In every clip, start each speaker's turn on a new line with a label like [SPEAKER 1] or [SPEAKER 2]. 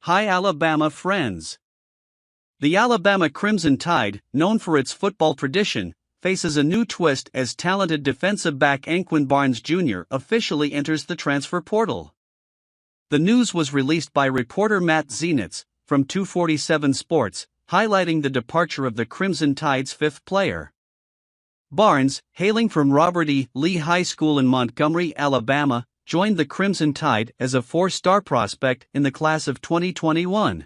[SPEAKER 1] Hi Alabama friends! The Alabama Crimson Tide, known for its football tradition, faces a new twist as talented defensive back Anquan Barnes Jr. officially enters the transfer portal. The news was released by reporter Matt Zenitz from 247 Sports, highlighting the departure of the Crimson Tide's fifth player. Barnes, hailing from Robert E. Lee High School in Montgomery, Alabama, joined the Crimson Tide as a four-star prospect in the class of 2021.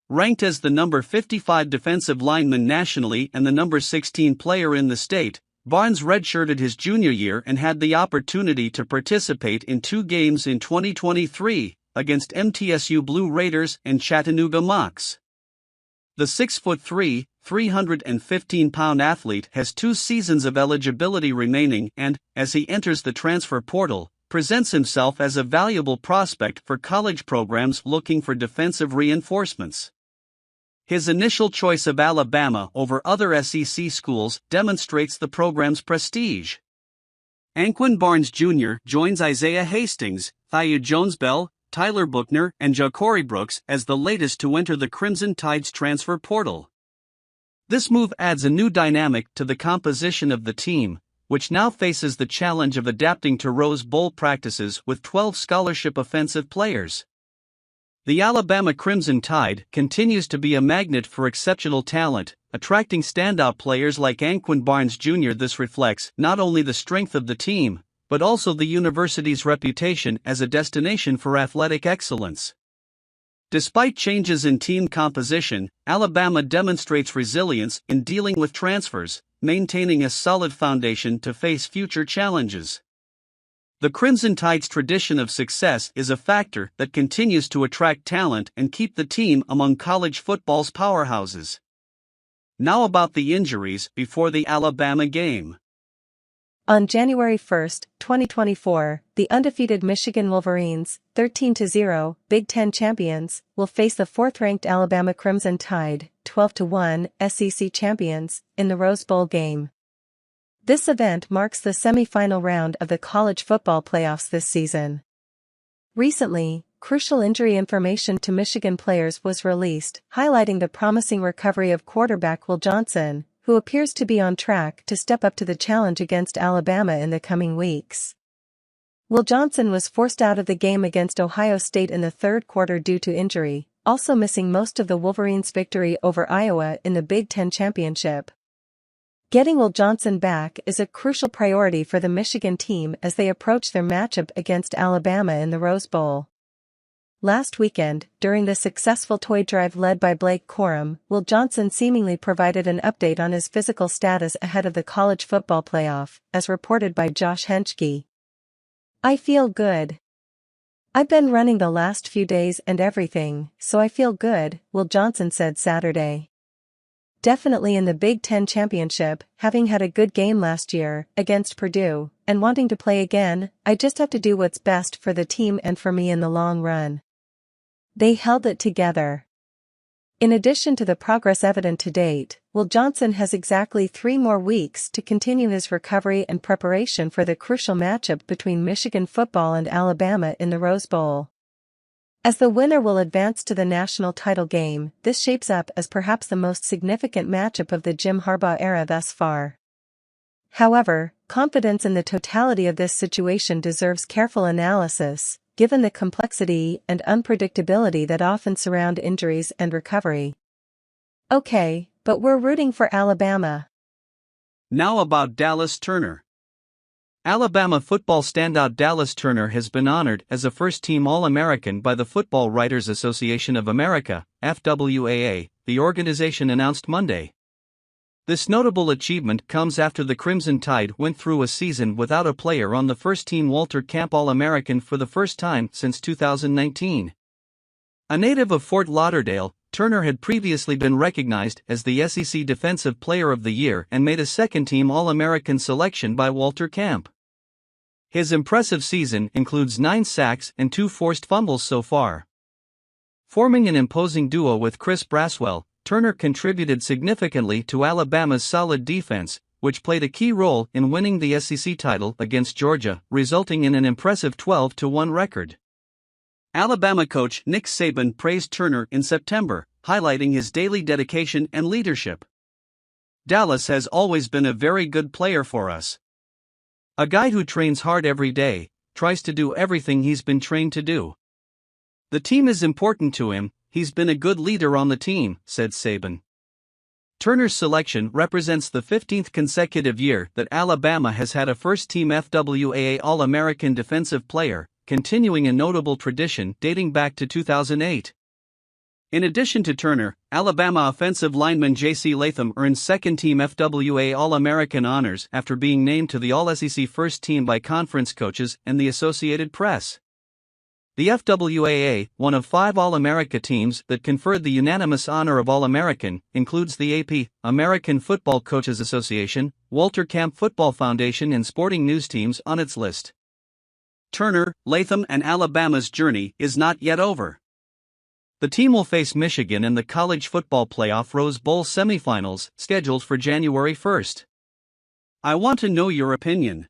[SPEAKER 1] Ranked as the number 55 defensive lineman nationally and the number 16 player in the state, Barnes redshirted his junior year and had the opportunity to participate in 2 games in 2023, against MTSU Blue Raiders and Chattanooga Mocs. The 6'3", 315-pound athlete has 2 seasons of eligibility remaining and, as he enters the transfer portal, presents himself as a valuable prospect for college programs looking for defensive reinforcements. His initial choice of Alabama over other SEC schools demonstrates the program's prestige. Anquan Barnes Jr. joins Isaiah Hastings, Thaiu Jones-Bell, Tyler Buchner, and Ja'Cory Brooks as the latest to enter the Crimson Tide's transfer portal. This move adds a new dynamic to the composition of the team, which now faces the challenge of adapting to Rose Bowl practices with 12 scholarship offensive players. The Alabama Crimson Tide continues to be a magnet for exceptional talent, attracting standout players like Anquan Barnes Jr. This reflects not only the strength of the team, but also the university's reputation as a destination for athletic excellence. Despite changes in team composition, Alabama demonstrates resilience in dealing with transfers, maintaining a solid foundation to face future challenges. The Crimson Tide's tradition of success is a factor that continues to attract talent and keep the team among college football's powerhouses. Now about the injuries before the Alabama game.
[SPEAKER 2] On January 1, 2024, the undefeated Michigan Wolverines, 13-0, Big Ten champions, will face the 4th-ranked Alabama Crimson Tide, 12-1, SEC champions, in the Rose Bowl game. This event marks the semi-final round of the college football playoffs this season. Recently, crucial injury information to Michigan players was released, highlighting the promising recovery of quarterback Will Johnson, who appears to be on track to step up to the challenge against Alabama in the coming weeks. Will Johnson was forced out of the game against Ohio State in the 3rd quarter due to injury, also missing most of the Wolverines' victory over Iowa in the Big Ten championship. Getting Will Johnson back is a crucial priority for the Michigan team as they approach their matchup against Alabama in the Rose Bowl. Last weekend, during the successful toy drive led by Blake Corum, Will Johnson seemingly provided an update on his physical status ahead of the college football playoff, as reported by Josh Henschke. "I feel good. I've been running the last few days and everything, so I feel good," Will Johnson said Saturday. Definitely in the Big Ten championship, having had a good game last year, against Purdue, and wanting to play again, I just have to do what's best for the team and for me in the long run. They held it together. In addition to the progress evident to date, Will Johnson has exactly 3 more weeks to continue his recovery and preparation for the crucial matchup between Michigan football and Alabama in the Rose Bowl. As the winner will advance to the national title game, this shapes up as perhaps the most significant matchup of the Jim Harbaugh era thus far. However, confidence in the totality of this situation deserves careful analysis, given the complexity and unpredictability that often surround injuries and recovery. Okay, but we're rooting for Alabama.
[SPEAKER 1] Now about Dallas Turner. Alabama football standout Dallas Turner has been honored as a first-team All-American by the Football Writers Association of America, FWAA, the organization announced Monday. This notable achievement comes after the Crimson Tide went through a season without a player on the first-team Walter Camp All-American for the first time since 2019. A native of Fort Lauderdale, Turner had previously been recognized as the SEC Defensive Player of the Year and made a second-team All-American selection by Walter Camp. His impressive season includes 9 sacks and 2 forced fumbles so far. Forming an imposing duo with Chris Braswell, Turner contributed significantly to Alabama's solid defense, which played a key role in winning the SEC title against Georgia, resulting in an impressive 12-1 record. Alabama coach Nick Saban praised Turner in September, highlighting his daily dedication and leadership. "Dallas has always been a very good player for us. A guy who trains hard every day, tries to do everything he's been trained to do. The team is important to him, he's been a good leader on the team," said Saban. Turner's selection represents the 15th consecutive year that Alabama has had a first-team FWAA All-American defensive player, continuing a notable tradition dating back to 2008. In addition to Turner, Alabama offensive lineman J.C. Latham earned second-team FWA All-American honors after being named to the All-SEC first team by conference coaches and the Associated Press. The FWAA, one of 5 All-America teams that conferred the unanimous honor of All-American, includes the AP, American Football Coaches Association, Walter Camp Football Foundation and Sporting News teams on its list. Turner, Latham and Alabama's journey is not yet over. The team will face Michigan in the College Football Playoff Rose Bowl semifinals, scheduled for January 1. I want to know your opinion.